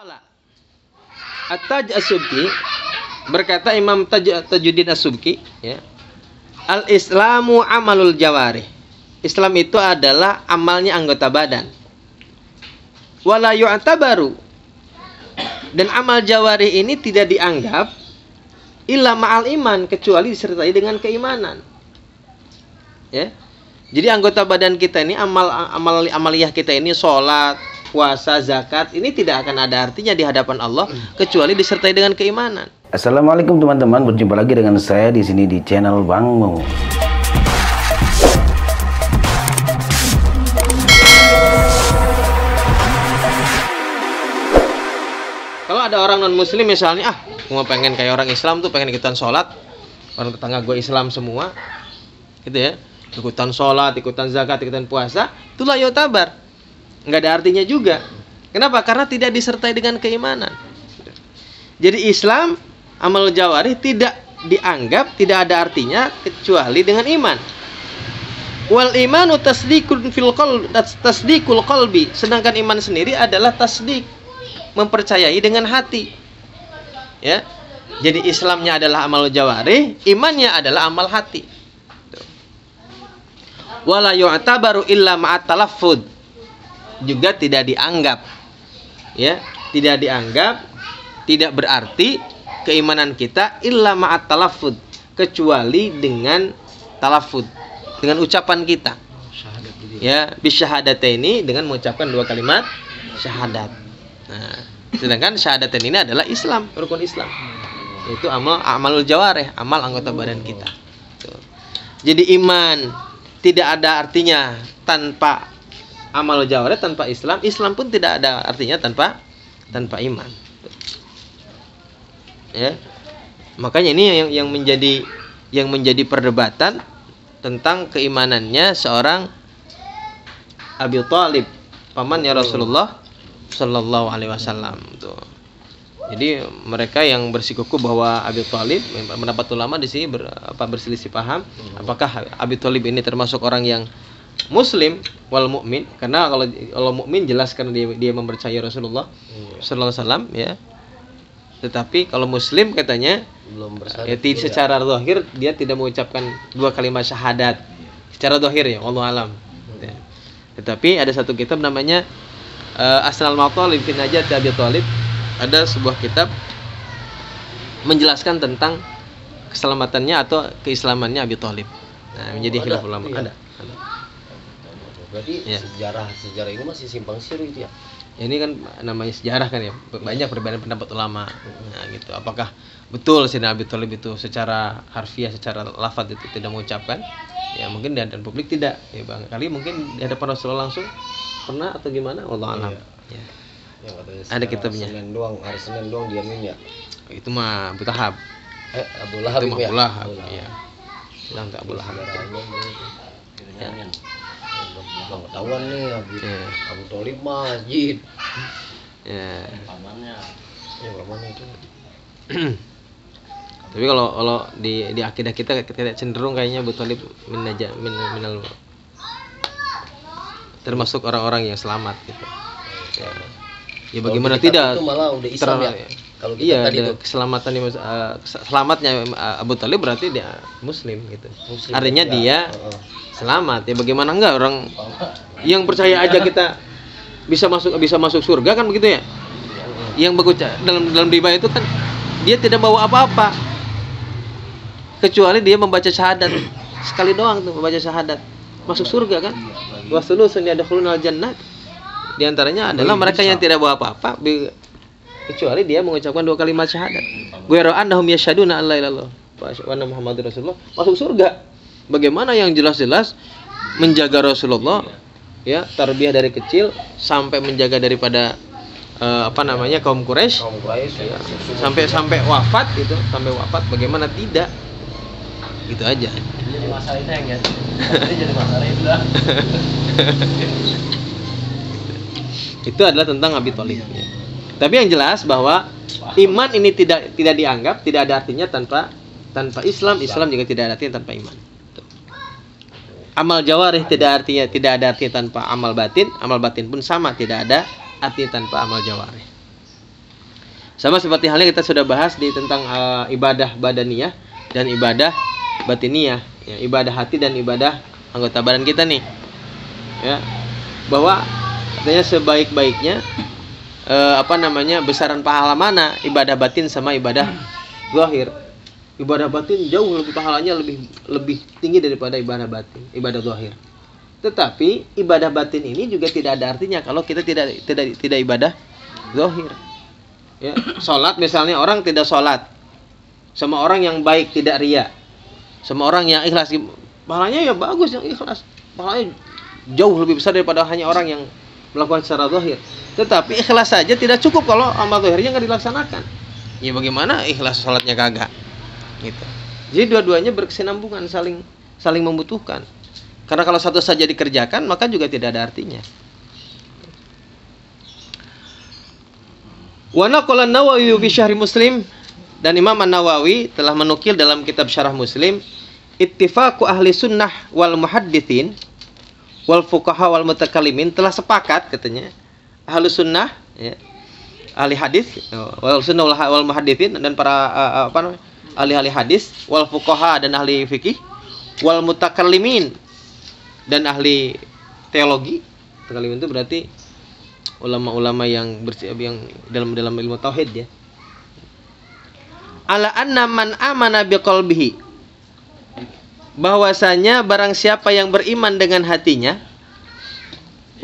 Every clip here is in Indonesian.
Qala At-Taj As-Subki, berkata Imam Tajuddin As-Subki, ya, al-Islamu amalul jawarih. Islam itu adalah amalnya anggota badan. Wala yu'tabaru, dan amal jawarih ini tidak dianggap illa ma'al iman, kecuali disertai dengan keimanan. Ya. Jadi anggota badan kita ini, amaliyah kita ini, sholat, puasa, zakat, ini tidak akan ada artinya di hadapan Allah kecuali disertai dengan keimanan. Assalamualaikum teman-teman, berjumpa lagi dengan saya di sini di channel Bang Mo. Kalau ada orang non muslim misalnya, gua pengen kayak orang Islam tuh, pengen ikutan sholat, orang tetangga gue Islam semua, gitu ya, ikutan sholat, ikutan zakat, ikutan puasa, itulah yotabar, nggak ada artinya juga. Kenapa? Karena tidak disertai dengan keimanan. Jadi Islam, amal jawarih tidak dianggap, tidak ada artinya kecuali dengan iman. Wal imanu tasdikul fil qalbi, tasdikul qalbi, sedangkan iman sendiri adalah tasdik, mempercayai dengan hati. Ya. Jadi Islamnya adalah amal jawarih, imannya adalah amal hati. Wala yu'tabaru illa ma'at talaffuz, juga tidak dianggap, ya, tidak dianggap, tidak berarti keimanan kita illa ma'at talaffuz, kecuali dengan talaffuz, dengan ucapan kita, ya, bisyahadataini, dengan mengucapkan dua kalimat syahadat. Nah, sedangkan syahadatain ini adalah Islam, rukun Islam, itu amalul jawarih, amal anggota badan kita. Tuh. Jadi iman tidak ada artinya tanpa amal jawarih, tanpa Islam. Islam pun tidak ada artinya tanpa iman. Ya. Makanya ini yang menjadi perdebatan tentang keimanannya seorang Abi Thalib, pamannya Rasulullah Sallallahu Alaihi Wasallam. Tuh. Jadi mereka yang bersikukuh bahwa Abi Thalib, pendapat ulama di sini berselisih paham, apakah Abi Thalib ini termasuk orang yang muslim wal mukmin, karena kalau mukmin jelas karena dia mempercayai Rasulullah Sallallahu Alaihi Wasallam, ya. Tetapi kalau muslim katanya belum bersyahadat, ya, secara zahir dia tidak mengucapkan dua kalimat syahadat secara zahir, ya, wallahu alam. Ya. Tetapi ada satu kitab namanya Asnal Maqalib fi Najat Abi Thalib. Ada sebuah kitab menjelaskan tentang keselamatannya atau keislamannya Abi Thalib. Nah, menjadi khilaf ulama. Iya. Ada. Berarti Ya. sejarah ini masih simpang siur itu ya? Ya, ini kan namanya sejarah kan, ya. Banyak perbedaan pendapat ulama. Nah, gitu. Apakah betul Sayyidina Abi Thalib itu secara harfiah, secara lafaz itu tidak mengucapkan? Ya, mungkin di hadapan publik tidak. Ya, kali mungkin di hadapan Rasulullah langsung pernah atau gimana? Wallahu a'lam. Iya. Ya. Ada kitabnya. Hari Senin doang diamin ya. Itu mah Abu Tahab. Abu Lahab Itu mah ya. Abu Lahab. Iya. Bilang tak Abu Lahab. Ya. Bang ketahuan nih Abu Thalib masjid. Ya. Pamannya. Ya pamannya itu. Tapi kalau di akidah kita cenderung kayaknya Abu Thalib minal termasuk orang-orang yang selamat gitu. Ya. Ya bagaimana tidak? Itu malah udah Islam ya. Kalau kita iya, tadi keselamatan selamatnya Abu Thalib berarti dia muslim gitu. Muslim, artinya ya. dia selamat. Ya bagaimana enggak orang yang percaya aja kita bisa masuk surga kan begitu ya? Yang berucap dalam riba itu kan dia tidak bawa apa-apa kecuali dia membaca syahadat sekali doang tuh, membaca syahadat masuk surga kan? Wasulusun yadkhulunal jannah. Di antaranya adalah mereka yang tidak bawa apa-apa kecuali dia mengucapkan dua kalimat syahadat. Ghairu annahum yashhaduna an la ilaha illallah wa anna muhammadar rasulullah, masuk surga. Bagaimana yang jelas-jelas menjaga Rasulullah, ya, tarbiyah dari kecil sampai menjaga daripada kaum Quraisy, ya, sampai wafat gitu, sampai wafat, bagaimana tidak? Gitu aja. Jadi masalah itu ya. Jadi masalah itu lah. Itu adalah tentang Abi Thalib. Ya. Tapi yang jelas bahwa iman ini tidak dianggap, tidak ada artinya tanpa Islam. Islam juga tidak ada artinya tanpa iman. Tuh. Amal jawarih tidak ada artinya tanpa amal batin. Amal batin pun sama, tidak ada artinya tanpa amal jawarih. Sama seperti halnya kita sudah bahas di tentang ibadah badaniyah dan ibadah batiniyah, ya, ibadah hati dan ibadah anggota badan kita nih. Ya. Bahwa katanya sebaik-baiknya besaran pahala mana ibadah batin sama ibadah zahir. Ibadah batin jauh lebih pahalanya lebih tinggi daripada ibadah batin, ibadah zahir. Tetapi ibadah batin ini juga tidak ada artinya kalau kita tidak ibadah zahir. Ya, salat misalnya orang tidak salat sama orang yang baik tidak riya, sama orang yang ikhlas, pahalanya ya bagus yang ikhlas, pahalanya jauh lebih besar daripada hanya orang yang melakukan secara zahir. Tetapi ikhlas saja tidak cukup kalau amal zahirnya nggak dilaksanakan. Ya bagaimana ikhlas salatnya kagak? Gitu. Jadi dua-duanya berkesinambungan, saling membutuhkan. Karena kalau satu saja dikerjakan maka juga tidak ada artinya. Wa naqala an-Nawawi fi Syarh Muslim, dan Imam An-Nawawi telah menukil dalam kitab Syarah Muslim, ittifaqu ahli sunnah wal muhadditsin wal fuqaha wal mutakallimin, telah sepakat katanya ahli sunnah, ya, ahli hadis wal sunnah wal muhadditsin, dan para ahli hadis, wal fuqaha dan ahli fikih, wal mutakallimin dan ahli teologi. Mutakallimin itu berarti ulama-ulama yang dalam ilmu tauhid, ya. Ala anna man amana biqalbihi, bahwasanya barang siapa yang beriman dengan hatinya,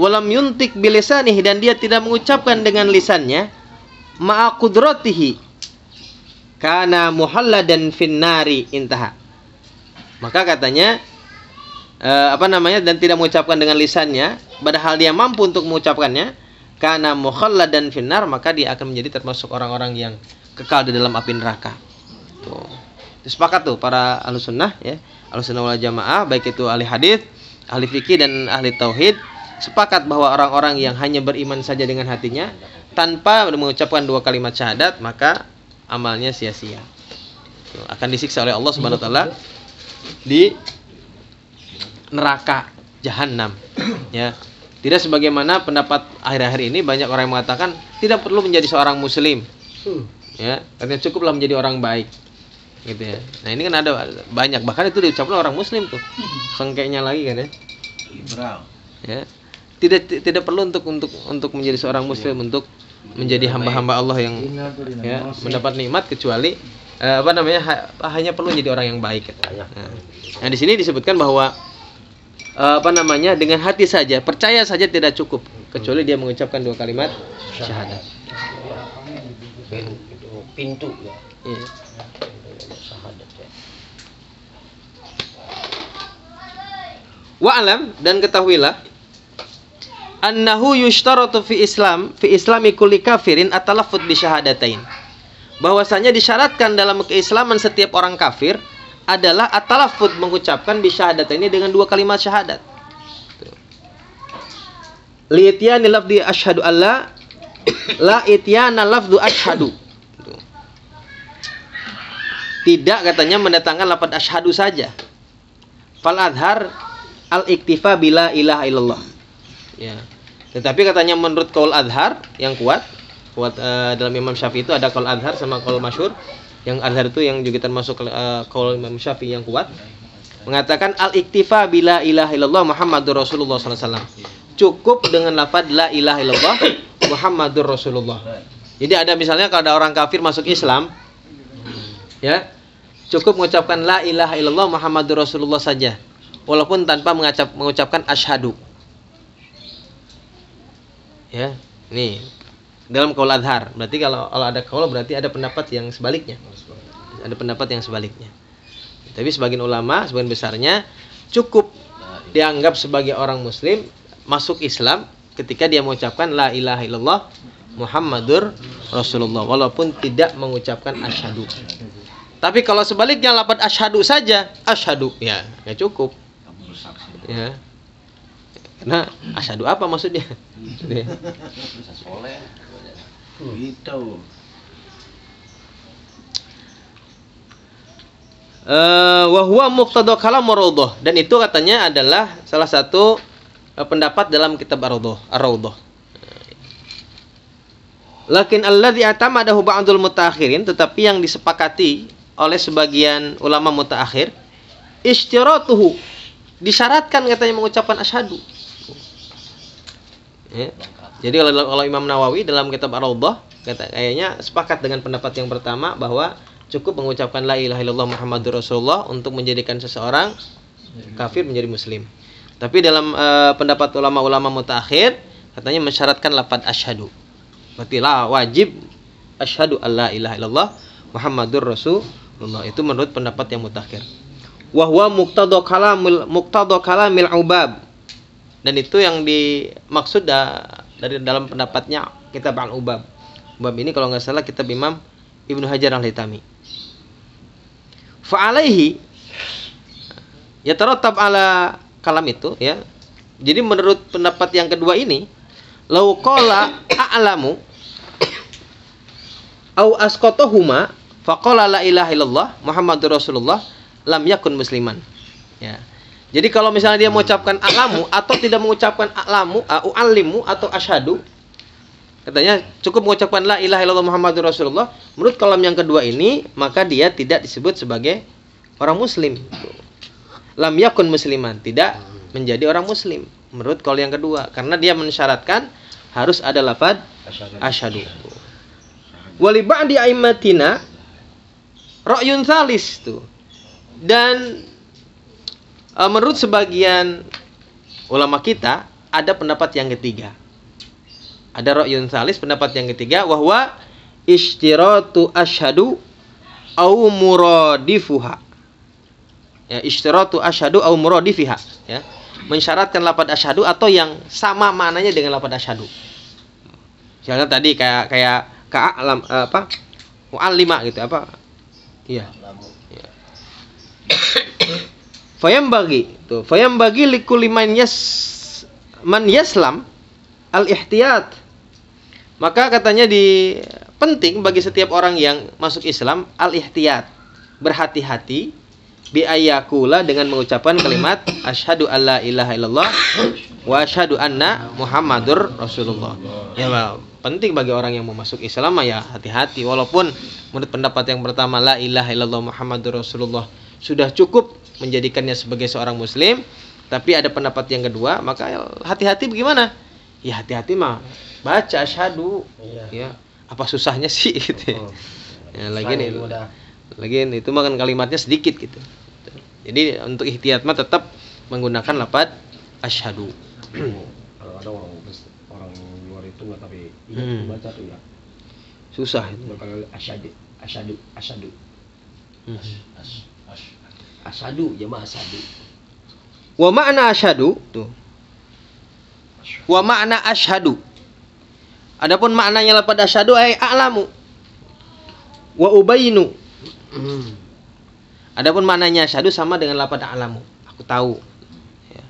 walam yuntik bilisanihi, dan dia tidak mengucapkan dengan lisannya, ma'a qudratihi kana muhalladan finnari, intaha. Maka katanya dan tidak mengucapkan dengan lisannya padahal dia mampu untuk mengucapkannya, kana muhalladan finnar, maka dia akan menjadi termasuk orang-orang yang kekal di dalam api neraka. Tuh. Sepakat tuh para ahlu sunnah, ya, ahlu sunnah wal jamaah, baik itu ahli hadis, ahli fikih dan ahli tauhid, sepakat bahwa orang-orang yang hanya beriman saja dengan hatinya tanpa mengucapkan dua kalimat syahadat, maka amalnya sia-sia. Tuh, akan disiksa oleh Allah Subhanahu wa taala di neraka jahanam. Ya. Tidak sebagaimana pendapat akhir-akhir ini, banyak orang yang mengatakan tidak perlu menjadi seorang muslim. Ya, artinya cukuplah menjadi orang baik. Gitu ya. Nah, ini kan ada banyak, bahkan itu diucapkan orang muslim tuh. Sengkeknya lagi kan, ya. Ya. Tidak perlu untuk menjadi seorang muslim, untuk menjadi hamba-hamba Allah yang, ya, mendapat nikmat, kecuali hanya perlu menjadi orang yang baik. Nah, di sini disebutkan bahwa dengan hati saja, percaya saja tidak cukup, kecuali dia mengucapkan dua kalimat syahadat. Pintu, ya. Iya. Syahadat, ya. Wa'lam, dan ketahuilah, annahu yushtaratu fi islami kulli kafirin at-talaffuz bi syahadatain. Bahwasanya disyaratkan dalam keislaman setiap orang kafir adalah at-talaffuz, mengucapkan bi syahadatain dengan dua kalimat syahadat. Li ityani lafzi asyhadu alla la ityana lafzu asyhadu. Tidak katanya mendatangkan lafaz asyhadu saja. Fal adhar al-iktifa bila ilaha illallah. Ya. Tetapi katanya menurut qaul adhar yang kuat dalam Imam Syafi'i itu ada qaul adhar sama qaul masyhur. Yang adhar itu yang juga termasuk qaul Imam Syafi'i yang kuat, mengatakan al-iktifa bila ilaha illallah Muhammadur Rasulullah sallallahu alaihi wasallam. Cukup dengan lafaz la ilaha illallah Muhammadur Rasulullah. Jadi ada misalnya kalau ada orang kafir masuk Islam, ya, cukup mengucapkan la ilaha illallah Muhammadur Rasulullah saja, walaupun tanpa mengucapkan asyhadu. Ya, nih dalam qaul adhar. Berarti kalau ada qaul berarti ada pendapat yang sebaliknya. Ada pendapat yang sebaliknya. Tapi sebagian ulama, sebagian besarnya cukup dianggap sebagai orang muslim masuk Islam ketika dia mengucapkan la ilaha illallah Muhammadur Rasulullah walaupun tidak mengucapkan asyhadu. Tapi kalau sebaliknya lafaz asyhadu saja, asyhadu, ya, enggak cukup. Ya. Karena asyhadu apa maksudnya? Gitu. Wa huwa muqtada kalam ar-raudhah, dan itu katanya adalah salah satu pendapat dalam kitab ar-raudhah. Lakin alladzi atamadahu ba'dul mutaakhirin, tetapi yang disepakati oleh sebagian ulama mutaakhir, istiratuhu, disyaratkan katanya mengucapkan asyhadu. Ya. Jadi kalau Imam Nawawi dalam kitab Ar-Raudhah kayaknya sepakat dengan pendapat yang pertama bahwa cukup mengucapkan la ilaha illallah Muhammadur Rasulullah untuk menjadikan seseorang kafir menjadi muslim. Tapi dalam pendapat ulama-ulama mutaakhir katanya mensyaratkan lafaz asyhadu. Berarti la wajib asyhadu alla ilaha illallah Muhammadur Rasulullah, itu menurut pendapat yang mutaakhir. Wa huwa muqtada kalamil ubab. Dan itu yang dimaksud dari dalam pendapatnya kitab Al-Ubab. Ubab ini kalau nggak salah kitab Imam Ibnu Hajar Al-Haytami. Fa alaihi yatarattab ala kalam itu, ya. Jadi menurut pendapat yang kedua ini, lau qala a'lamu au asqatahuma faqala la ilaha illallah Muhammadur Rasulullah lam yakun musliman. Ya. Jadi kalau misalnya dia mengucapkan a'lamu atau tidak mengucapkan a'lamu, u'allimu atau asyhadu, katanya cukup mengucapkan la ilaha illallah Muhammadur Rasulullah, menurut kalam yang kedua ini maka dia tidak disebut sebagai orang muslim. Lam yakun musliman, tidak menjadi orang muslim menurut kaul yang kedua, karena dia mensyaratkan harus ada lafaz asyhadu. Wali ba'di aimmatina ra'yun tsalis tuh. Dan menurut sebagian ulama kita ada pendapat yang ketiga. Ada ra'yun tsalis, pendapat yang ketiga, wahwa istiratu asyhadu au muradifuha. Ya, istiratu asyhadu au muradifiha, ya. Mensyaratkan lafaz asyhadu atau yang sama maknanya dengan lafaz asyhadu. Misalnya tadi kayak ka'alam mu'allima gitu apa? Iya. Ya. Fayam bagi likulli man yaslam al-ihtiyat. Maka katanya penting bagi setiap orang yang masuk Islam al-ihtiyat, berhati-hati bi ayyakula dengan mengucapkan kalimat asyhadu alla ilaha illallah wa asyhadu anna Muhammadur Rasulullah. Ya, penting bagi orang yang mau masuk Islam ya hati-hati, walaupun menurut pendapat yang pertama la ilaha illallah Muhammadur Rasulullah sudah cukup menjadikannya sebagai seorang muslim, tapi ada pendapat yang kedua, maka hati-hati bagaimana? Ya hati-hati mah baca asyhadu. Ya, apa susahnya sih gitu. Ya, lagian itu mah kan kalimatnya sedikit gitu. Jadi untuk ihtiyat mah tetap menggunakan lafaz asyhadu. Kalau ada orang luar itu nggak tapi ingat baca tuh ya. Susah itu. Kalau asyhadu. Asyhadu jamaah asyhadu. Wa ma'na asyhadu tuh. Wa ma'na asyhadu. Adapun maknanya lafaz asyhadu ay a'lamu wa ubayinu. Adapun maknanya asyhadu sama dengan lafaz a'lamu, aku tahu. Ya.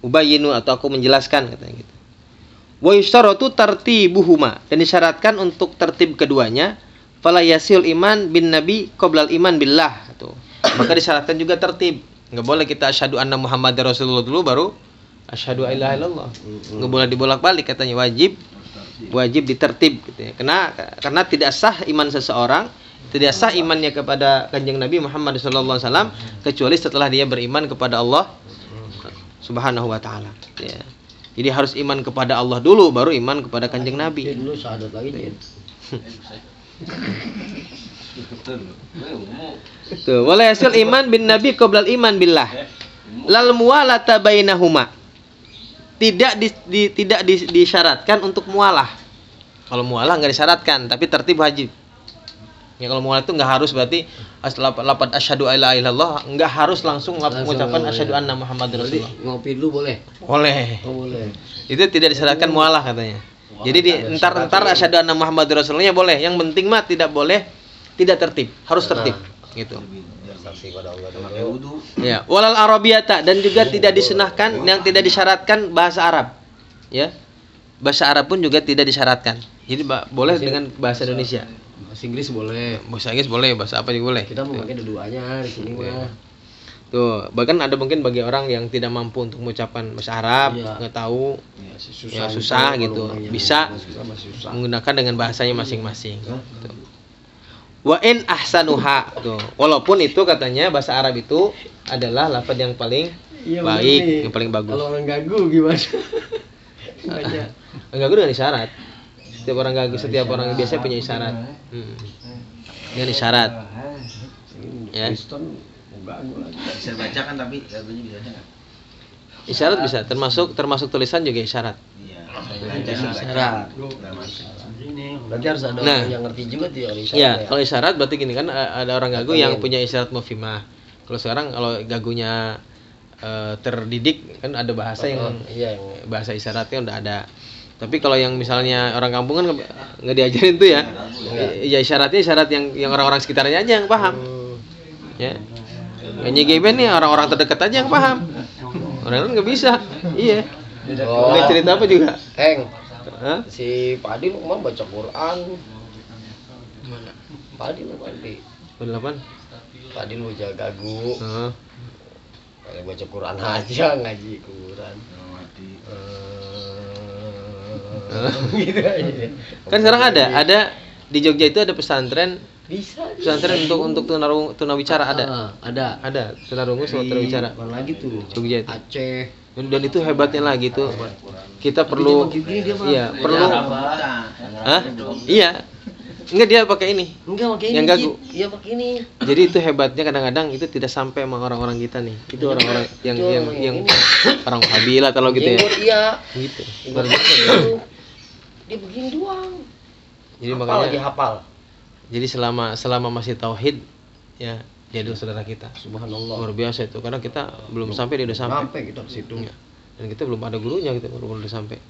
Ubayinu atau aku menjelaskan katanya gitu. Wa yustaratu tartibuhuma, dan disyaratkan untuk tertib keduanya, fala yasil iman bin nabi qoblal iman billah gitu. Maka disyaratkan juga tertib. Enggak boleh kita asyhadu anna Muhammadar Rasulullah dulu baru asyhadu la ilaha illallah. Enggak boleh dibolak-balik, katanya wajib ditertib gitu ya. Karena tidak sah iman seseorang, tidak sah imannya kepada Kanjeng Nabi Muhammad SAW kecuali setelah dia beriman kepada Allah Subhanahu wa taala. Ya. Jadi harus iman kepada Allah dulu baru iman kepada Kanjeng Nabi. Dulu syahadat lagi. Tuh, wala yasil iman bin nabi qoblal iman billah. Lal muwalata bainahuma. Tidak disyaratkan untuk mualah. Kalau mualah enggak disyaratkan, tapi tertib wajib. Ya kalau mualah itu enggak harus berarti lafaz asyhadu alla ilaha illallah enggak harus langsung mengucapkan asyhadu anna Muhammadar Rasulullah. Ngopi dulu boleh? Boleh. Oh, boleh. Itu tidak disyaratkan mualah katanya. Jadi entar asyhadu anna Muhammadar Rasulullah boleh. Yang penting mah tidak boleh tidak tertib, harus tertib gitu. Ya, walal arabiyata, dan juga tidak disunahkan, yang tidak disyaratkan bahasa Arab. Ya. Bahasa Arab pun juga tidak disyaratkan. Jadi boleh dengan bahasa Indonesia. Bahasa Inggris boleh. Bahasa Inggris boleh, bahasa apa juga boleh. Kita memakai dua-duanya di sini mah. Tuh, bahkan ada mungkin bagi orang yang tidak mampu untuk mengucapkan bahasa Arab, Iya. nggak tahu, Ya, susah itu, gitu, kalau orang yang bisa susah masih susah. menggunakan dengan bahasanya masing-masing. Tuh. Wa in ahsanuha, tuh. Walaupun itu katanya bahasa Arab itu adalah lafaz yang paling Iya, baik, bener nih. yang paling bagus. Kalau orang gagu gimana? Gagu dengan isyarat. Setiap orang gagu, setiap orang biasa punya isyarat. Dengan isyarat. Ya. Kristen mau gagu lagi. Bisa baca kan tapi lagunya bisa aja nggak? Isyarat bisa, termasuk tulisan juga isyarat. Iya. Isyarat. Berarti harus ada Nah. orang yang ngerti juga tuh kalau isyarat Ya, ya. kalau isyarat berarti gini kan ada orang gagu yang punya isyarat mufhimah. Kalau sekarang kalau gagunya terdidik kan ada bahasa yang Iya, yang bahasa isyaratnya udah ada. Tapi kalau yang misalnya orang kampung kan nggak diajarin tuh ya. Ya isyaratnya isyarat yang orang-orang sekitarnya aja yang paham. Ya. NYGB nih orang-orang terdekat aja yang paham. Orang lain nggak bisa. Iya. Boleh cerita apa juga? Eng, Hah? si Padi lu kemarin baca Quran. Mana? Padi. Berapa? Padi lu baca gagu. Heeh. Kayak baca Quran aja, ngaji Quran. Gitu aja. Kan sekarang ada di Jogja itu ada pesantren Bisa. untuk tunawicara ada. Ada. Tunarungu sama tunawicara. Mana lagi tuh? Jogja itu. Aceh. Dan itu hebatnya lagi tuh. Kita perlu iya, perlu Hah? Iya. Enggak, dia pakai ini. Enggak pakai ini. Yang gagu. Iya pakai ini. Jadi itu hebatnya kadang-kadang itu tidak sampai sama orang-orang kita nih. Itu orang-orang yang orang Wahabi lah kalau gitu ya. Jenggot iya. Gitu. Luar biasa gitu. Dia begini doang. Jadi Hafal makanya lagi hafal. jadi selama masih tauhid ya dia adalah saudara kita. Subhanallah. Luar biasa itu karena kita belum sampai dia udah sampai. Sampai kita ke situ. Iya. Dan kita belum ada gurunya gitu baru udah sampai.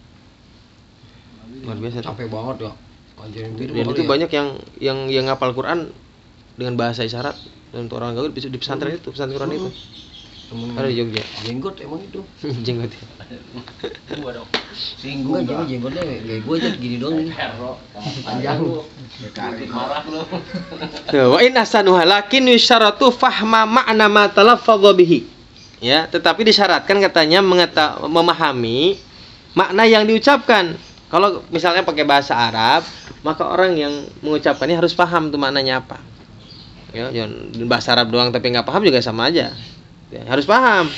Luar biasa. tuh. Capek banget ya. Ajarin Dan itu banyak yang ngapal Quran dengan bahasa isyarat dan untuk orang gaul di pesantren itu, pesantren Quran itu. Ada di Jogja. Jenggot emang itu. Jenggot. Gua dong. Enggak, jadi jenggotnya kayak gue aja gini doang nih. Panjang. Marah lu. Tuh, wa in ahsanuha lakin yusyaratu fahma ma'na ma talaffadha bihi. Ya, tetapi disyaratkan katanya memahami makna yang diucapkan. Kalau misalnya pakai bahasa Arab, maka orang yang mengucapkannya harus paham tuh maknanya apa. Ya, jangan bahasa Arab doang tapi nggak paham juga sama aja. Ya, harus paham.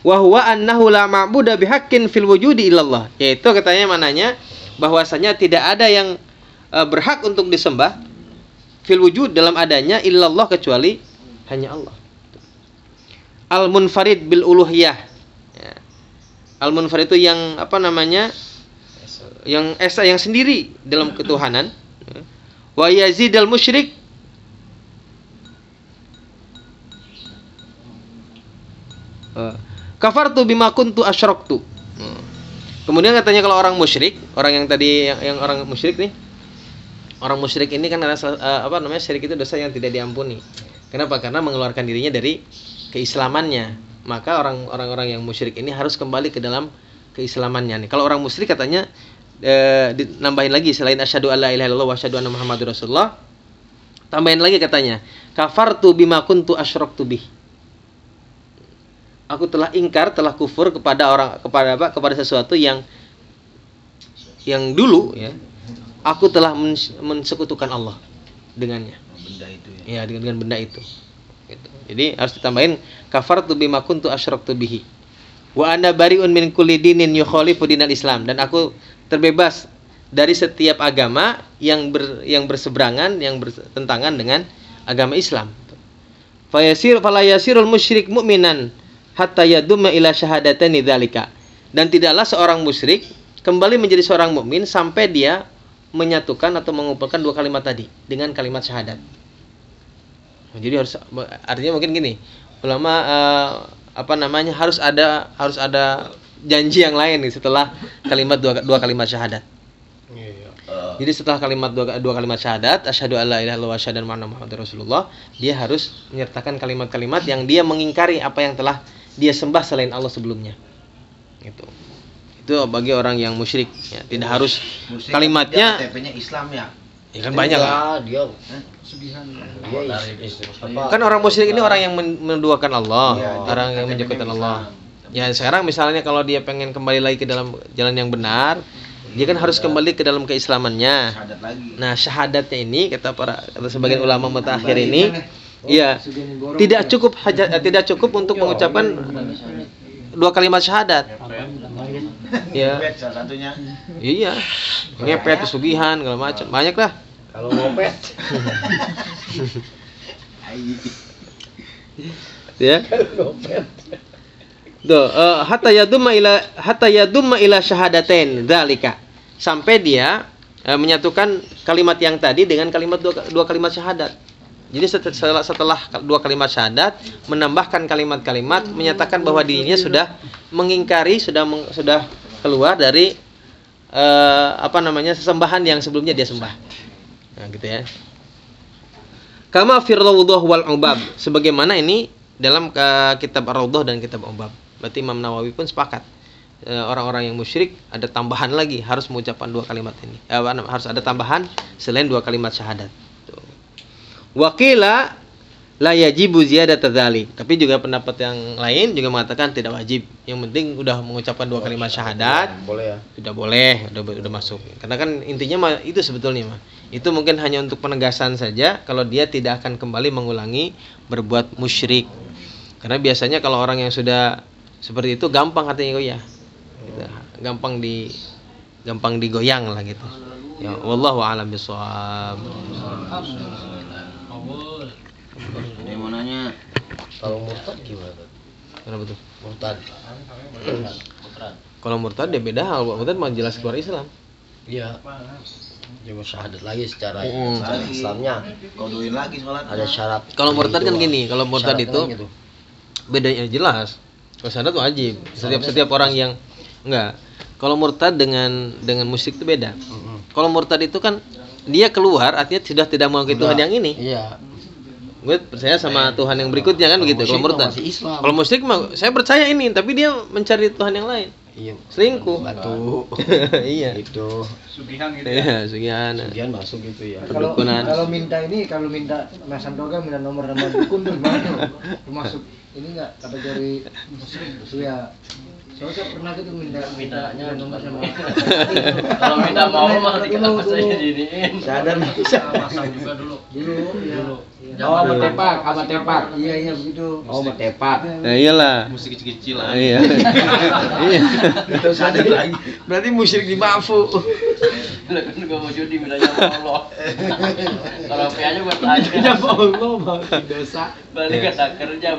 Wa huwa annahu la ma'budu bihaqqin fil wujudi illallah. Yaitu katanya mananya bahwasanya tidak ada yang berhak untuk disembah fil wujud dalam adanya illallah kecuali hanya Allah. Al-munfarid bil uluhiyah. Ya. Al-munfarid itu yang apa namanya? Yang esa yang sendiri dalam ketuhanan. Ya. Wa yazidal musyrik kafartu bima kuntu asyraktu. Kemudian katanya kalau orang musyrik, orang yang tadi yang orang musyrik nih. Orang musyrik ini kan apa namanya? Syirik itu dosa yang tidak diampuni. Kenapa? Karena mengeluarkan dirinya dari keislamannya. Maka orang-orang yang musyrik ini harus kembali ke dalam keislamannya nih. Kalau orang musyrik katanya nambahin lagi selain asyhadu alla ilaha illallah wa asyhadu anna muhammadar rasulullah. Tambahin lagi katanya, kafartu bima kuntu asyraktu bih. Aku telah ingkar, telah kufur kepada sesuatu yang dulu ya. Aku telah mensekutukan Allah dengannya. Benda itu ya. Ya, dengan benda itu. Gitu. Jadi harus ditambahin kafartu bima kuntu asyraktu bihi. Wa ana bari'un min kulli dinin yukhalifu dinal Islam, dan aku terbebas dari setiap agama yang berseberangan, yang bertentangan dengan agama Islam. Fala yasirul musyrik mu'minan hatta yadumma ila syahadatani dzalika. Dan tidaklah seorang musyrik kembali menjadi seorang mukmin sampai dia menyatukan atau mengumpulkan dua kalimat tadi dengan kalimat syahadat. Jadi artinya mungkin gini, ulama harus ada janji yang lain nih setelah kalimat dua kalimat syahadat. Jadi setelah kalimat dua kalimat syahadat, asyhadu alla ilaha illallah wa asyhadu anna muhammadar rasulullah, dia harus menyertakan kalimat-kalimat yang dia mengingkari apa yang telah dia sembah selain Allah sebelumnya. Itu bagi orang yang musyrik ya, tidak harus Musik kalimatnya KTP-nya Islam ya. Ya kan banyak lah. Dia Sugihan. dia apa? Kan orang musyrik ini orang yang menduakan Allah, Iya, orang yang menyekutukan Allah. Ya sekarang misalnya kalau dia pengen kembali lagi ke dalam jalan yang benar, dia kan harus kembali ke dalam keislamannya. Syahadat lagi. Nah, syahadatnya ini kata sebagian ulama mutakhir ini, ya tidak cukup untuk mengucapkan dua kalimat syahadat. Ya, Bet salah satunya. iya. Ngepet, pesugihan, segala macam. Banyak lah. Kalau ngopet Ya. ngopet. Tuh, hatta yadumma ila syahadatain dzalika. Sampai dia menyatukan kalimat yang tadi dengan kalimat dua kalimat syahadat. Jadi setelah dua kalimat syahadat menambahkan kalimat-kalimat menyatakan bahwa dirinya sudah mengingkari, sudah keluar dari sesembahan yang sebelumnya dia sembah. Nah, gitu ya. Kama fir rawdah wal ubab, sebagaimana ini dalam kitab Ar-Rawdah dan kitab Ubab. Berarti Imam Nawawi pun sepakat. Orang-orang yang musyrik ada tambahan lagi, harus mengucapkan dua kalimat ini. Harus ada tambahan selain dua kalimat syahadat. Waqila la yajibu ziyadat dzalik. Tapi juga pendapat yang lain juga mengatakan tidak wajib. Yang penting udah mengucapkan dua kalimat syahadat, Boleh ya. sudah boleh, udah masuk. Karena kan intinya itu sebetulnya mah. Itu mungkin hanya untuk penegasan saja kalau dia tidak akan kembali mengulangi berbuat musyrik. Karena biasanya kalau orang yang sudah seperti itu gampang hatinya goyah. Gitu. Gampang digoyang lah gitu. Ya wallahu a'lam bishawab. Dia mau nanya. Kalau murtad gimana tuh? Kenapa tuh? Murtad. Kalau murtad dia beda hal. Murtad mah jelas keluar Islam. Iya. Dia mau syahadat lagi secara Mm. Islamnya. Kodoin lagi sholat. Ada syarat. Kalau murtad kan gini, kalau murtad Syaratnya itu gitu. bedanya jelas. Kalau syahadat wajib. Setiap orang yang enggak. Kalau murtad dengan musyrik itu beda. Kalau murtad itu kan dia keluar artinya sudah tidak mengakui Tuhan yang ini. Iya. Gue percaya sama Tuhan yang berikutnya kan begitu. Kalau murtad. Masih Islam. Kalau musyrik mah saya percaya ini, tapi dia mencari Tuhan yang lain. Iya. Selingkuh. Batu. Iya. Itu. Sugihan gitu. Iya, sugihan. Kemudian masuk gitu ya. Perdukunan. Kalau minta Mas Santoga minta nomor dukun tuh gimana? Termasuk ini enggak kategori muslim ya. Soalnya saya pernah gitu mintanya nomor sama. Kalau minta mau mah kenapa saya diniin? Sadar Pasang juga dulu. dulu. Oh, sama tepak. Iya begitu. Oh, sama tepak. Nah, iyalah. Musik kecil-kecil lah. Iya. Iya. Itu sadar lagi. Berarti musyrik di Mafu. Lah kan gak mau judi minta sama Allah. Kalau pe aja gua tanya. Ya Allah, dosa. Balik kata kerja